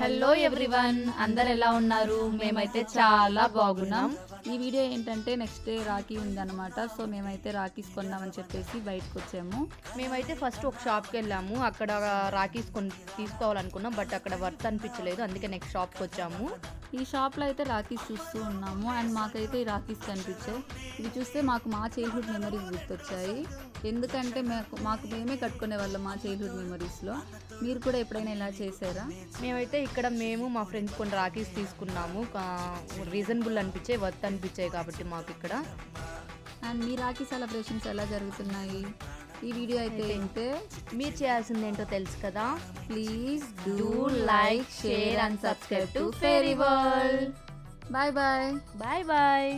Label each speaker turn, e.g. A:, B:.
A: Hello everyone, అందరు ఎలా ఉన్నారు? మేమైతే చాలా బాగున్నాం.
B: ఈ వీడియో ఏంటంటే నెక్స్ట్ డే రాఖీ ఉందన్నమాట. సో మేమైతే రాఖీస్ కొందామని చెప్పేసి బయటకు వచ్చాము.
A: మేమైతే ఫస్ట్ ఒక షాప్కి వెళ్ళాము. అక్కడ రాఖీస్ తీసుకోవాలనుకున్నాం, బట్ అక్కడ వర్త్ అనిపించలేదు. అందుకే నెక్స్ట్ షాప్కి వచ్చాము.
B: ఈ షాప్లో అయితే రాఖీస్ చూస్తూ ఉన్నాము అండ్ మాకైతే ఈ రాఖీస్ కనిపించాయి. ఇవి చూస్తే మాకు మా చైల్డ్హుడ్ మెమరీస్ గుర్తొచ్చాయి. ఎందుకంటే మాకు మేమే కట్టుకునే వాళ్ళం మా చైల్డ్హుడ్ మెమరీస్లో. మీరు కూడా ఎప్పుడైనా ఇలా చేశారా?
A: మేమైతే ఇక్కడ మేము మా ఫ్రెండ్స్ కొన్ని రాఖీస్ తీసుకున్నాము. రీజనబుల్ అనిపించాయి, వర్త్ అనిపించాయి కాబట్టి మాకు ఇక్కడ.
B: అండ్ మీ రాఖీ సెలబ్రేషన్స్ ఎలా జరుగుతున్నాయి? ఈ వీడియో అయితే ఏంటే
A: మీరు చేయాల్సింది ఏంటో తెలుసు కదా.
B: Please
A: do like, share and subscribe to fairy world.
B: Bye bye.
A: Bye bye.